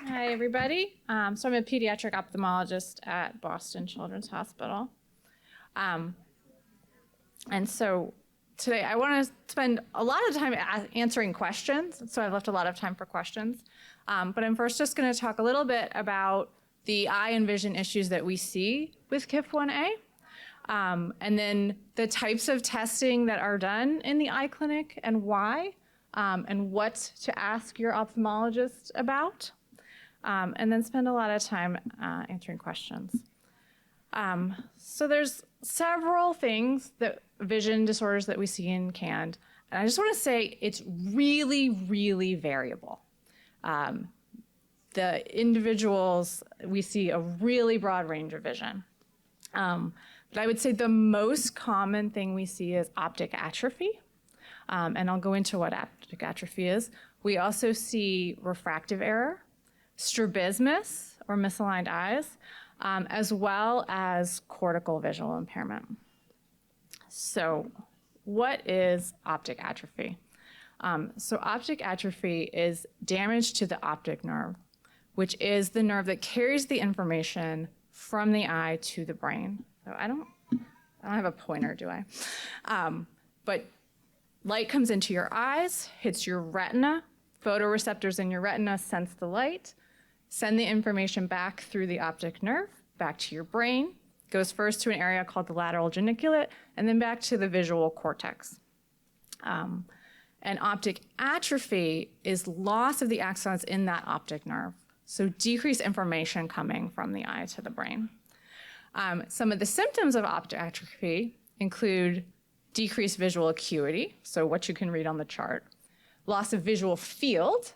Hi, everybody. So I'm a pediatric ophthalmologist at Boston Children's Hospital. And so today I want to spend a lot of time answering questions. So I've left a lot of time for questions. But I'm first just going to talk a little bit about the eye and vision issues that we see with KIF1A. And then the types of testing that are done in the eye clinic and why, and what to ask your ophthalmologist about. And then spend a lot of time answering questions. So there's several things vision disorders that we see in KAND. And I just want to say it's really, really variable. The individuals, we see a really broad range of vision. But I would say the most common thing we see is optic atrophy. And I'll go into what optic atrophy is. We also see refractive error, strabismus, or misaligned eyes, as well as cortical visual impairment. So what is optic atrophy? So optic atrophy is damage to the optic nerve, which is the nerve that carries the information from the eye to the brain. So I don't have a pointer, do I? But light comes into your eyes, hits your retina, photoreceptors in your retina sense the light, send the information back through the optic nerve, back to your brain, goes first to an area called the lateral geniculate, and then back to the visual cortex. And optic atrophy is loss of the axons in that optic nerve, so decreased information coming from the eye to the brain. Some of the symptoms of optic atrophy include decreased visual acuity, so what you can read on the chart, loss of visual field,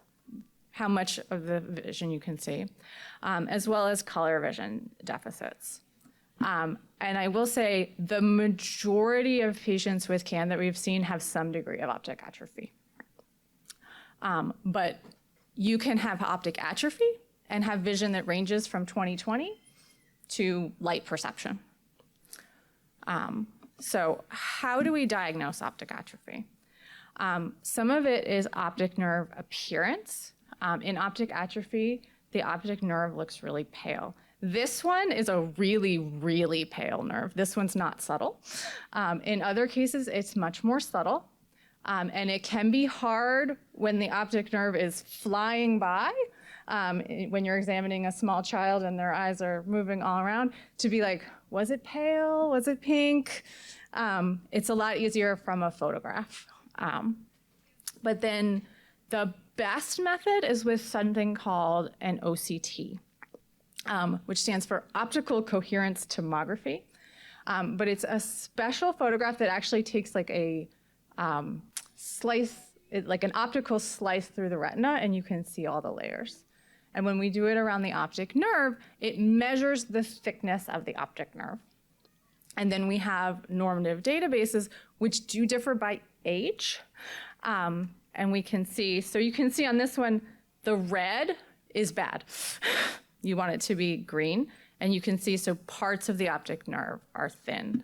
how much of the vision you can see, as well as color vision deficits. And I will say the majority of patients with KAND that we've seen have some degree of optic atrophy. But you can have optic atrophy and have vision that ranges from 20/20 to light perception. So how do we diagnose optic atrophy? Some of it is optic nerve appearance. In optic atrophy, the optic nerve looks really pale. This one is a really, really pale nerve. This one's not subtle. In other cases, it's much more subtle. And it can be hard when the optic nerve is flying by, when you're examining a small child and their eyes are moving all around, to be like, was it pale? Was it pink? It's a lot easier from a photograph. But then the best method is with something called an OCT, which stands for optical coherence tomography. But it's a special photograph that actually takes like a slice, like an optical slice through the retina, and you can see all the layers. And when we do it around the optic nerve, it measures the thickness of the optic nerve. And then we have normative databases, which do differ by age. And we can see, so you can see on this one, the red is bad. You want it to be green. And you can see, so parts of the optic nerve are thin.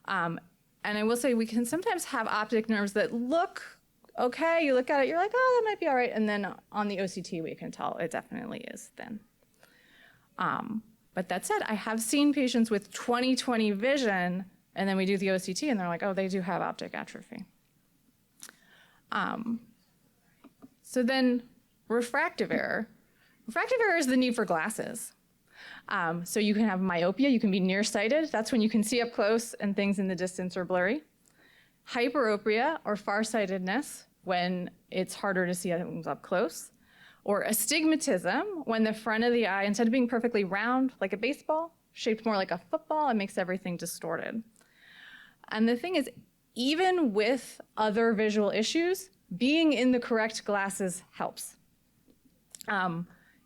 And I will say we can sometimes have optic nerves that look okay. You look at it, you're like, oh, that might be all right. And then on the OCT, we can tell it definitely is thin. But that said, I have seen patients with 20/20 vision, and then we do the OCT, and they're like, oh, they do have optic atrophy. So then refractive error. Refractive error is the need for glasses. So you can have myopia, you can be nearsighted. That's when you can see up close and things in the distance are blurry. Hyperopia, or farsightedness, when it's harder to see things up close. Or astigmatism, when the front of the eye, instead of being perfectly round like a baseball, shaped more like a football, it makes everything distorted. And the thing is, even with other visual issues, being in the correct glasses helps.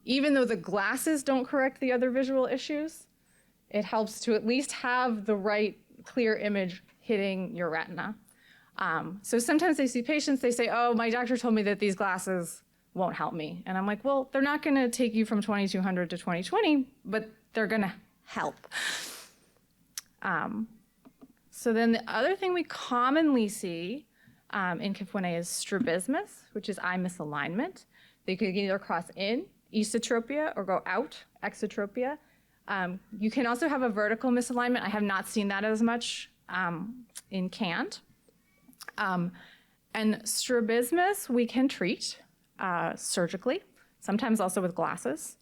Even though the glasses don't correct the other visual issues, it helps to at least have the right clear image hitting your retina. So sometimes they see patients, they say, oh, my doctor told me that these glasses won't help me. And I'm like, well, they're not gonna take you from 2200 to 20/20, but they're gonna help. So then the other thing we commonly see in KIF1A is strabismus, which is eye misalignment. They could either cross in esotropia or go out, exotropia. You can also have a vertical misalignment. I have not seen that as much in KAND. And strabismus we can treat surgically, sometimes also with glasses.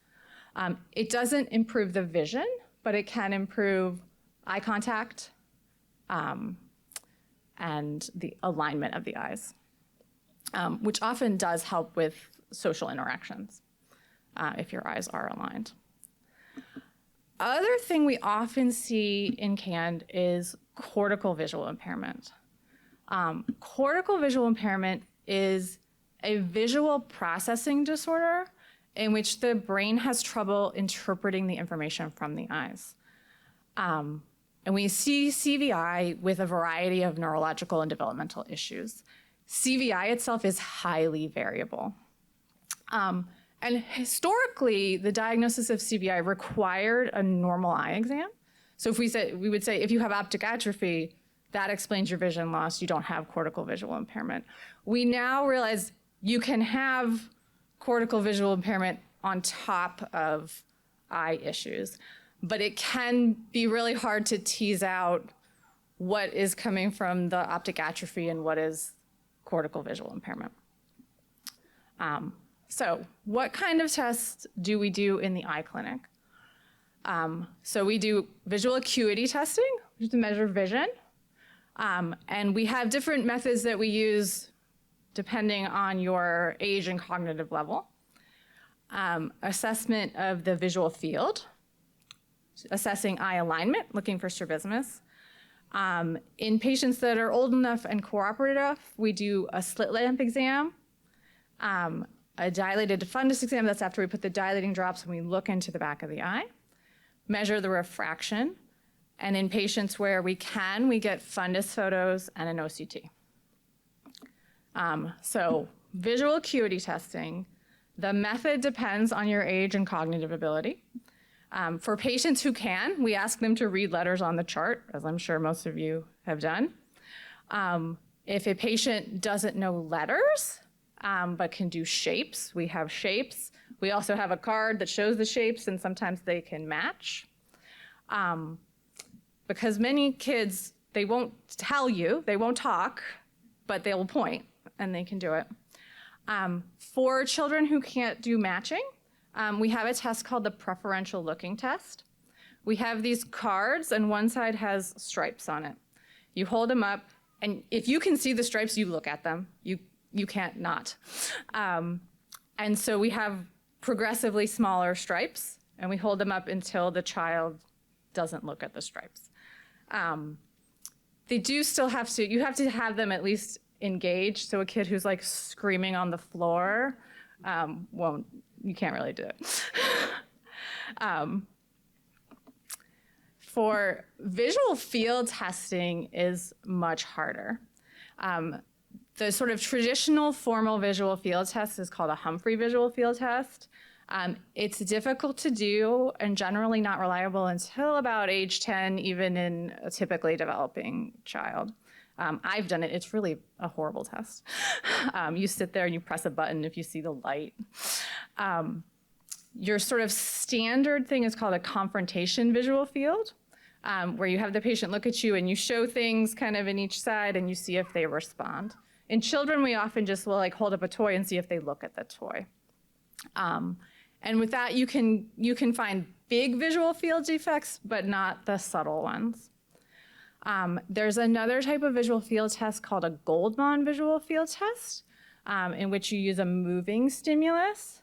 It doesn't improve the vision, but it can improve eye contact and the alignment of the eyes, which often does help with social interactions if your eyes are aligned. Other thing we often see in KAND is cortical visual impairment. Cortical visual impairment is a visual processing disorder in which the brain has trouble interpreting the information from the eyes. And we see CVI with a variety of neurological and developmental issues. CVI itself is highly variable. And historically, the diagnosis of CVI required a normal eye exam. So if we would say, if you have optic atrophy, that explains your vision loss, you don't have cortical visual impairment. We now realize you can have cortical visual impairment on top of eye issues, but it can be really hard to tease out what is coming from the optic atrophy and what is cortical visual impairment. So what kind of tests do we do in the eye clinic? So we do visual acuity testing, which is to measure vision. And we have different methods that we use depending on your age and cognitive level. Assessment of the visual field, assessing eye alignment, looking for strabismus. In patients that are old enough and cooperative, we do a slit lamp exam, a dilated fundus exam, that's after we put the dilating drops and we look into the back of the eye, measure the refraction, and in patients where we can, we get fundus photos and an OCT. So visual acuity testing, the method depends on your age and cognitive ability. For patients who can, we ask them to read letters on the chart, as I'm sure most of you have done. If a patient doesn't know letters, but can do shapes, we have shapes. We also have a card that shows the shapes, and sometimes they can match. Because many kids, they won't tell you, they won't talk, but they will point, and they can do it. For children who can't do matching, we have a test called the preferential looking test. We have these cards, and one side has stripes on it. You hold them up, and if you can see the stripes, you look at them. You can't not. And so we have progressively smaller stripes, and we hold them up until the child doesn't look at the stripes. They do still have to, you have to have them at least engaged, so a kid who's like screaming on the floor you can't really do it. For visual field testing is much harder. The sort of traditional formal visual field test is called a Humphrey visual field test. It's difficult to do and generally not reliable until about age 10, even in a typically developing child. I've done it. It's really a horrible test. You sit there and you press a button if you see the light. Your sort of standard thing is called a confrontation visual field, where you have the patient look at you and you show things kind of in each side and you see if they respond. In children, we often just will like hold up a toy and see if they look at the toy. And with that, you can find big visual field defects, but not the subtle ones. There's another type of visual field test called a Goldman visual field test, in which you use a moving stimulus.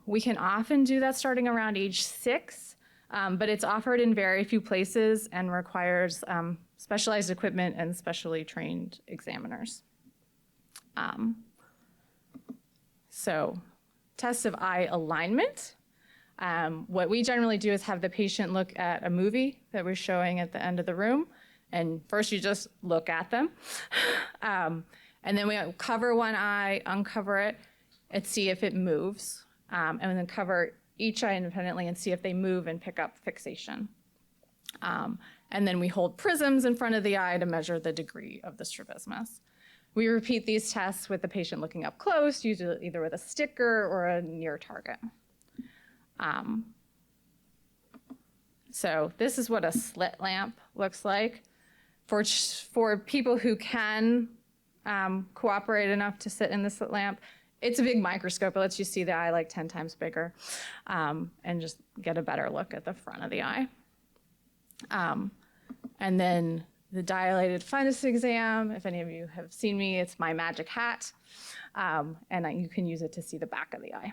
We can often do that starting around age 6, but it's offered in very few places and requires specialized equipment and specially trained examiners. So, tests of eye alignment. What we generally do is have the patient look at a movie that we're showing at the end of the room, and first you just look at them. And then we cover one eye, uncover it, and see if it moves, and then cover each eye independently and see if they move and pick up fixation. And then we hold prisms in front of the eye to measure the degree of the strabismus. We repeat these tests with the patient looking up close, usually either with a sticker or a near target. So this is what a slit lamp looks like. For people who can cooperate enough to sit in the slit lamp, it's a big microscope. It lets you see the eye like 10 times bigger and just get a better look at the front of the eye. And then the dilated fundus exam, if any of you have seen me, it's my magic hat. And you can use it to see the back of the eye.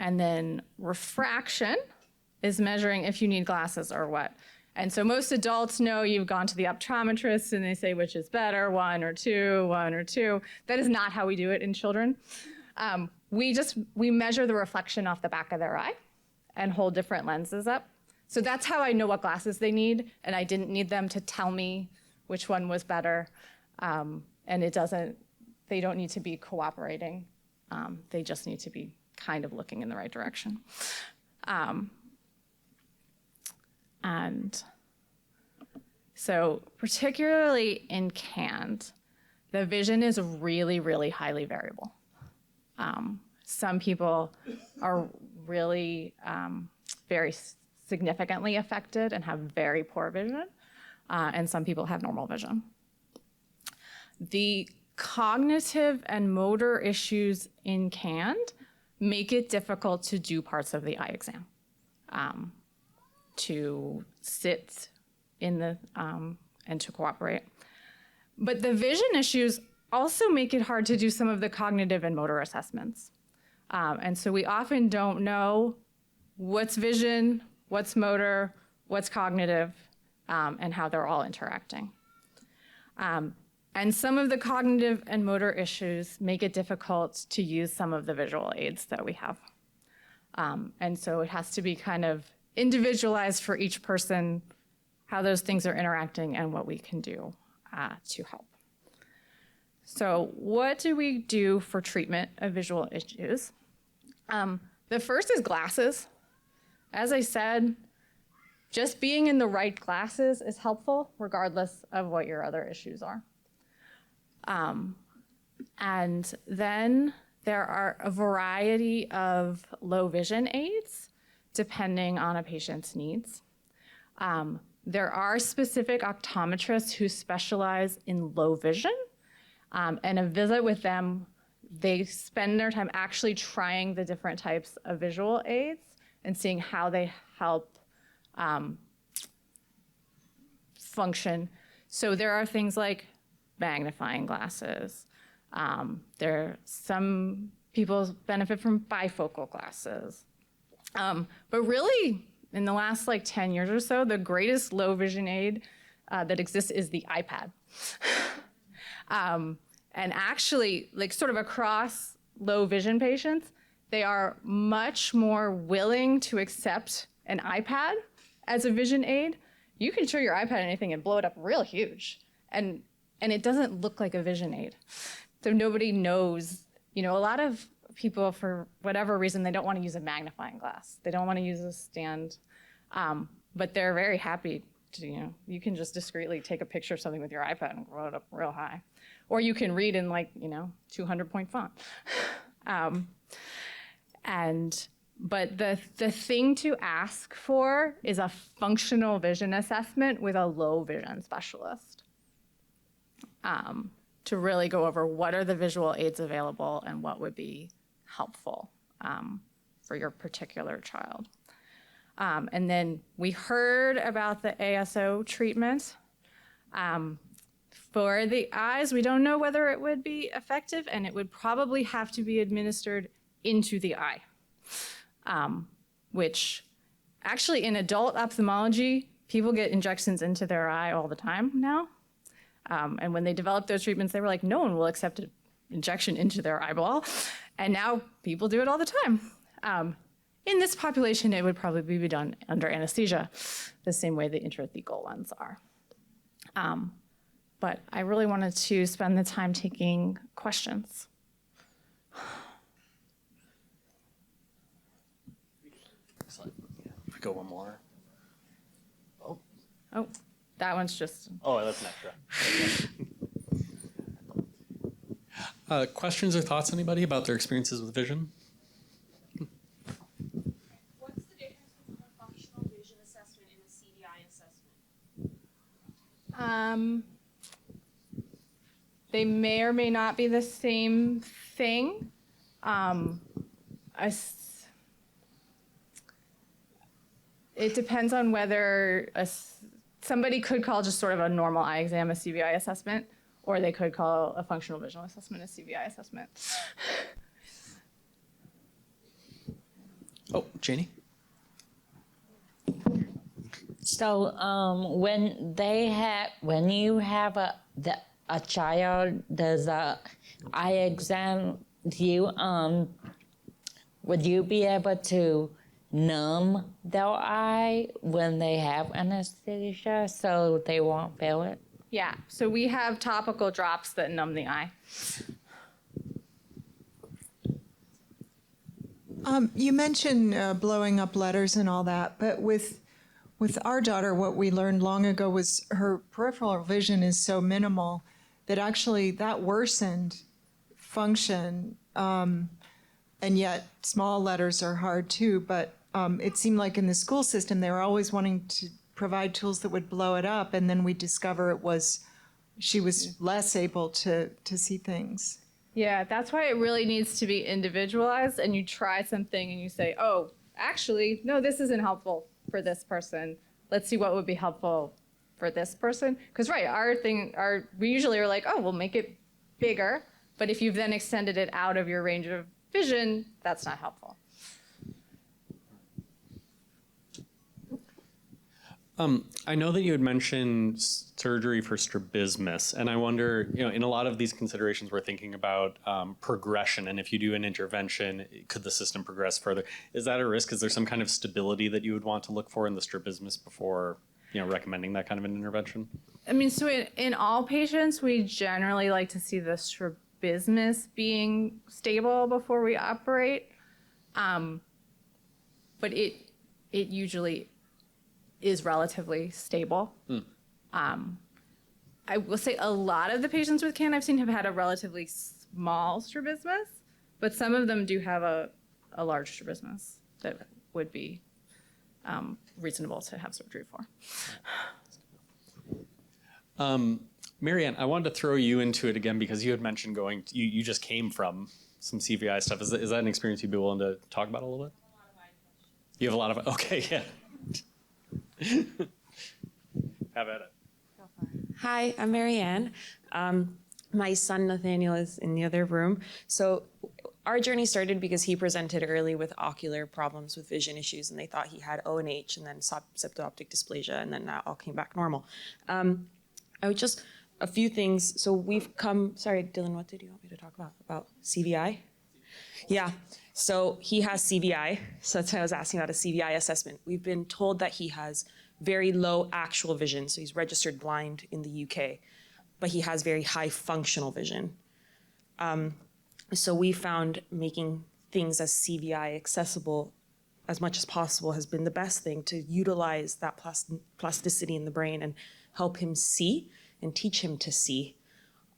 And then refraction is measuring if you need glasses or what. And so most adults know you've gone to the optometrist and they say which is better, one or two, one or two. That is not how we do it in children. We measure the reflection off the back of their eye and hold different lenses up. So that's how I know what glasses they need, and I didn't need them to tell me which one was better. And they don't need to be cooperating. They just need to be kind of looking in the right direction. And so particularly in KAND, the vision is really, really highly variable. Some people are really very significantly affected and have very poor vision, and some people have normal vision. The cognitive and motor issues in KAND make it difficult to do parts of the eye exam, to sit in the, and to cooperate. But the vision issues also make it hard to do some of the cognitive and motor assessments. And so we often don't know what's vision, what's motor, what's cognitive, and how they're all interacting. And some of the cognitive and motor issues make it difficult to use some of the visual aids that we have. And so it has to be kind of individualized for each person, how those things are interacting and what we can do to help. So what do we do for treatment of visual issues? The first is glasses. As I said, just being in the right glasses is helpful regardless of what your other issues are. And then there are a variety of low vision aids depending on a patient's needs. There are specific optometrists who specialize in low vision, and a visit with them, they spend their time actually trying the different types of visual aids and seeing how they help function. So there are things like magnifying glasses. Some people benefit from bifocal glasses. But really, in the last 10 years or so, the greatest low vision aid that exists is the iPad. And actually, sort of across low vision patients, they are much more willing to accept an iPad as a vision aid. You can show your iPad anything and blow it up real huge. And it doesn't look like a vision aid. So nobody knows, a lot of people, for whatever reason, they don't want to use a magnifying glass. They don't want to use a stand, but they're very happy to, you can just discreetly take a picture of something with your iPad and blow it up real high. Or you can read in 200-point font. But the thing to ask for is a functional vision assessment with a low vision specialist to really go over what are the visual aids available and what would be helpful for your particular child. And then we heard about the ASO treatment. For the eyes, we don't know whether it would be effective, and it would probably have to be administered into the eye, which actually in adult ophthalmology, people get injections into their eye all the time now. And when they developed those treatments, they were like, no one will accept an injection into their eyeball. And now people do it all the time. In this population, it would probably be done under anesthesia, the same way the intrathecal ones are. But I really wanted to spend the time taking questions. Excellent. Yeah. If we go one more. Oh, That one's just... Oh, that's an extra. Questions or thoughts, anybody, about their experiences with vision? What's the difference between a functional vision assessment and a CVI assessment? They may or may not be the same thing. It depends on whether somebody could call just sort of a normal eye exam a CVI assessment, or they could call a functional visual assessment a CVI assessment. Oh, Janie? So when you have a child does a eye exam, would you be able to numb their eye when they have anesthesia so they won't feel it? Yeah, so we have topical drops that numb the eye. You mentioned blowing up letters and all that, but with our daughter, what we learned long ago was her peripheral vision is so minimal that actually that worsened function, and yet small letters are hard too, but it seemed like in the school system they were always wanting to provide tools that would blow it up, and then we discover she was less able to see things. Yeah, that's why it really needs to be individualized, and you try something and you say, oh, actually, no, this isn't helpful for this person. Let's see what would be helpful for this person. Because we usually are like, oh, we'll make it bigger, but if you've then extended it out of your range of vision, that's not helpful. I know that you had mentioned surgery for strabismus, and I wonder, in a lot of these considerations, we're thinking about progression, and if you do an intervention, could the system progress further? Is that a risk? Is there some kind of stability that you would want to look for in the strabismus before, recommending that kind of an intervention? I mean, so in all patients, we generally like to see the strabismus being stable before we operate, but it usually is relatively stable. I will say a lot of the patients with KAND I've seen have had a relatively small strabismus, but some of them do have a large strabismus that would be reasonable to have surgery for. Marianne, I wanted to throw you into it again because you had mentioned you just came from some CVI stuff. Is that an experience you'd be willing to talk about a little bit? You have a lot of, okay, yeah. Have at it. Hi, I'm Marianne. My son Nathaniel is in the other room. So our journey started because he presented early with ocular problems with vision issues, and they thought he had ONH and then septo-optic dysplasia, and then that all came back normal. Just a few things. So we've come, sorry, Dylan, what did you want me to talk about? About CVI? Yeah, so he has CVI, so that's why I was asking about a CVI assessment. We've been told that he has very low actual vision, so he's registered blind in the UK, but he has very high functional vision. So we found making things as CVI accessible as much as possible has been the best thing to utilize that plasticity in the brain and help him see and teach him to see.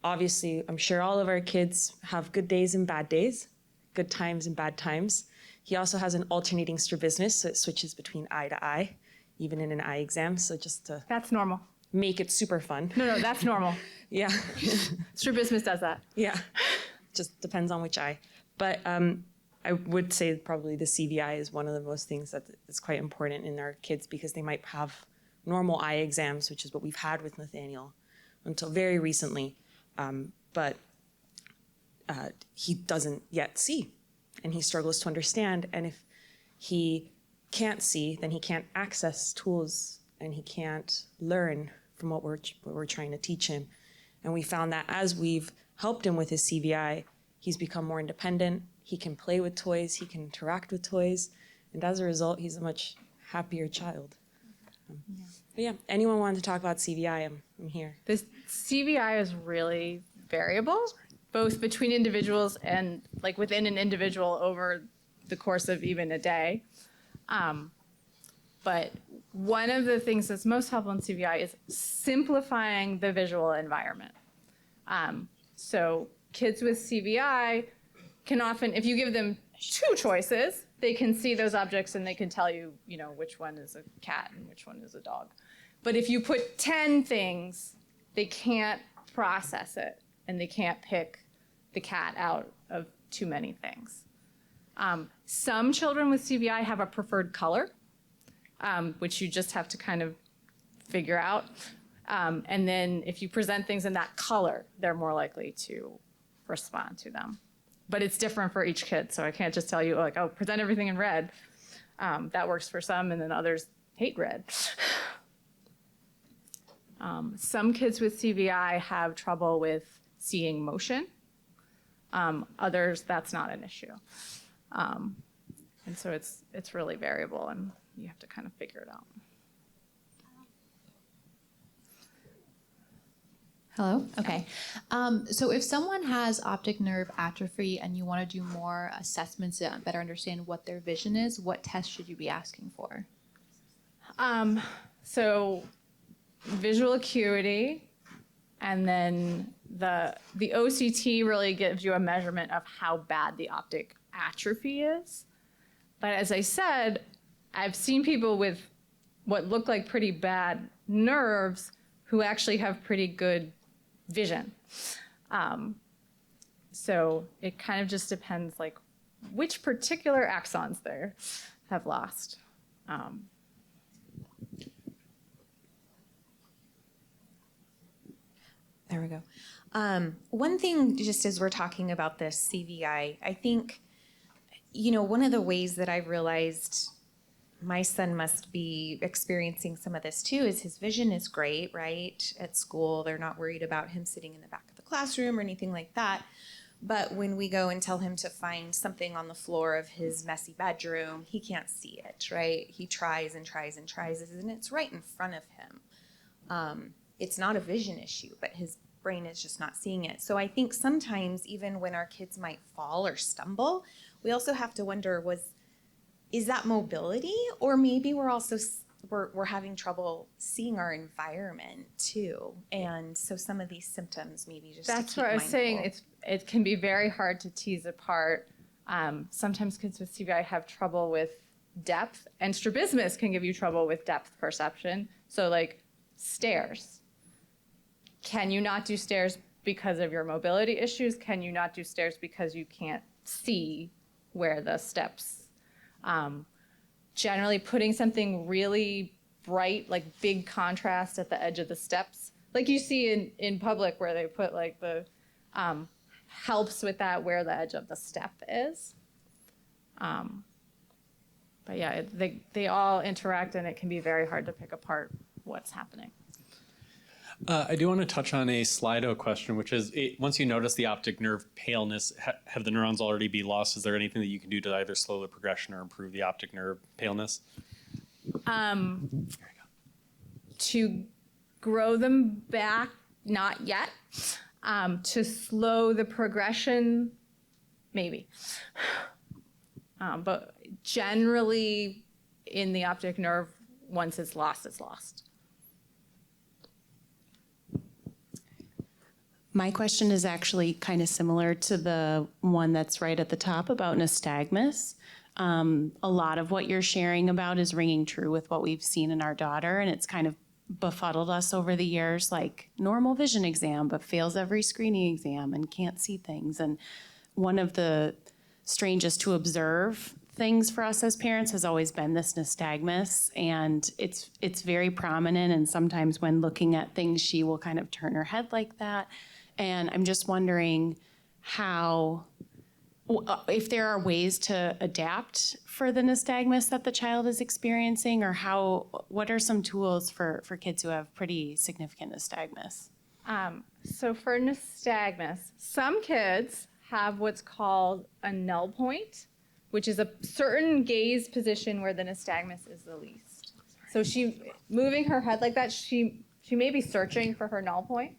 Obviously, I'm sure all of our kids have good days and bad days, good times and bad times. He also has an alternating strabismus, so it switches between eye to eye, even in an eye exam. So just to That's normal. make it super fun. No, that's normal. Yeah. Strabismus does that. Yeah. Just depends on which eye. But I would say probably the CVI is one of the most things that is quite important in our kids because they might have normal eye exams, which is what we've had with Nathaniel until very recently. But he doesn't yet see, and he struggles to understand. And if he can't see, then he can't access tools, and he can't learn from what we're trying to teach him. And we found that as we've helped him with his CVI, he's become more independent. He can play with toys. He can interact with toys. And as a result, he's a much happier child. But yeah, anyone wanted to talk about CVI, I'm here. This CVI is really variable, both between individuals and like within an individual over the course of even a day. But one of the things that's most helpful in CVI is simplifying the visual environment. So kids with CVI can often, if you give them 2 choices, they can see those objects and they can tell you, which one is a cat and which one is a dog. But if you put 10 things, they can't process it and they can't pick the cat out of too many things. Some children with CVI have a preferred color, which you just have to kind of figure out. And then if you present things in that color, they're more likely to respond to them. But it's different for each kid, so I can't just tell you, like, oh, present everything in red. That works for some, and then others hate red. Some kids with CVI have trouble with seeing motion. Others, that's not an issue. And so it's really variable, and you have to kind of figure it out. Hello? Okay. So if someone has optic nerve atrophy and you want to do more assessments to better understand what their vision is, what test should you be asking for? So visual acuity, and then the OCT really gives you a measurement of how bad the optic atrophy is. But as I said, I've seen people with what look like pretty bad nerves who actually have pretty good vision. So it kind of just depends, like, which particular axons they have lost. There we go. One thing, just as we're talking about this CVI, I think, one of the ways that I've realized my son must be experiencing some of this too is his vision is great, right? At school, they're not worried about him sitting in the back of the classroom or anything like that. But when we go and tell him to find something on the floor of his messy bedroom, he can't see it, right? He tries and tries and tries, and it's right in front of him. It's not a vision issue, but his brain is just not seeing it. So I think sometimes even when our kids might fall or stumble, we also have to wonder, is that mobility, or maybe we're also we're having trouble seeing our environment too, and so some of these symptoms maybe just That's what I was saying. It can be very hard to tease apart. Sometimes kids with CVI have trouble with depth, and strabismus can give you trouble with depth perception. So like stairs. Can you not do stairs because of your mobility issues? Can you not do stairs because you can't see where the steps? Generally putting something really bright, like big contrast at the edge of the steps, like you see in public where they put like the, helps with that where the edge of the step is. But yeah, they all interact, and it can be very hard to pick apart what's happening. I do want to touch on a Slido question, which is, once you notice the optic nerve paleness, have the neurons already be lost? Is there anything that you can do to either slow the progression or improve the optic nerve paleness? To grow them back, not yet. To slow the progression, maybe. But generally, in the optic nerve, once it's lost, it's lost. My question is actually kind of similar to the one that's right at the top about nystagmus. A lot of what you're sharing about is ringing true with what we've seen in our daughter, and it's kind of befuddled us over the years, like normal vision exam, but fails every screening exam and can't see things. And one of the strangest to observe things for us as parents has always been this nystagmus, and it's very prominent, and sometimes when looking at things, she will kind of turn her head like that. And I'm just wondering if there are ways to adapt for the nystagmus that the child is experiencing, or what are some tools for kids who have pretty significant nystagmus? So for nystagmus, some kids have what's called a null point, which is a certain gaze position where the nystagmus is the least. So she moving her head like that, she may be searching for her null point.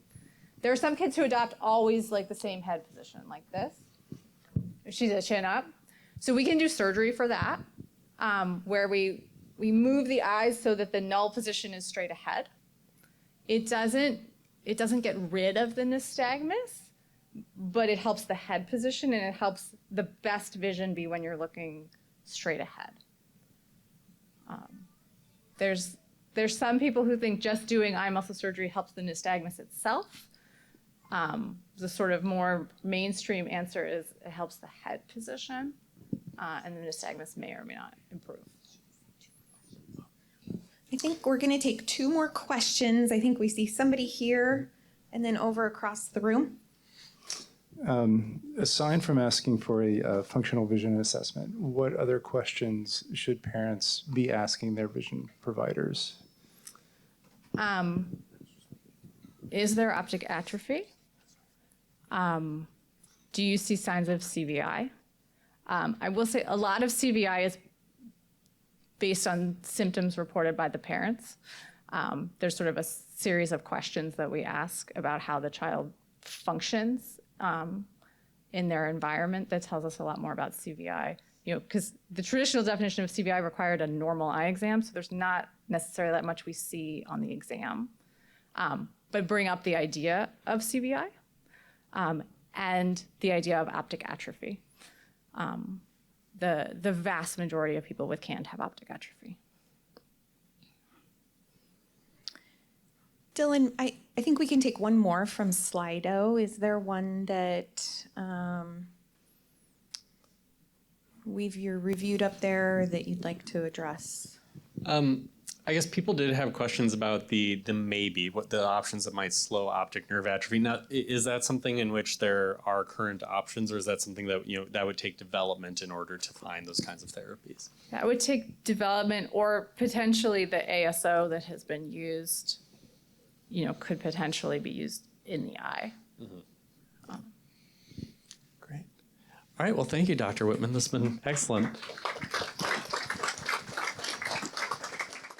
There are some kids who adopt always like the same head position, like this. She's a chin up. So we can do surgery for that, where we we move the eyes so that the null position is straight ahead. It doesn't get rid of the nystagmus, but it helps the head position, and it helps the best vision be when you're looking straight ahead. There's some people who think just doing eye muscle surgery helps the nystagmus itself. The sort of more mainstream answer is it helps the head position, and the nystagmus may or may not improve. I think we're going to take 2 more questions. I think we see somebody here and then over across the room. Aside from asking for a functional vision assessment, what other questions should parents be asking their vision providers? Is there optic atrophy? Do you see signs of CVI? I will say a lot of CVI is based on symptoms reported by the parents. There's sort of a series of questions that we ask about how the child functions in their environment that tells us a lot more about CVI. You know, because the traditional definition of CVI required a normal eye exam, so there's not necessarily that much we see on the exam. But bring up the idea of CVI and the idea of optic atrophy. The vast majority of people with KAND have optic atrophy. Dylan, I think we can take one more from Slido. Is there one that you're reviewed up there that you'd like to address? I guess people did have questions about the maybe, what the options that might slow optic nerve atrophy. Now, is that something in which there are current options, or is that something that, that would take development in order to find those kinds of therapies? That would take development, or potentially the ASO that has been used, could potentially be used in the eye. Great. All right. Well, thank you, Dr. Whitman. This has been excellent.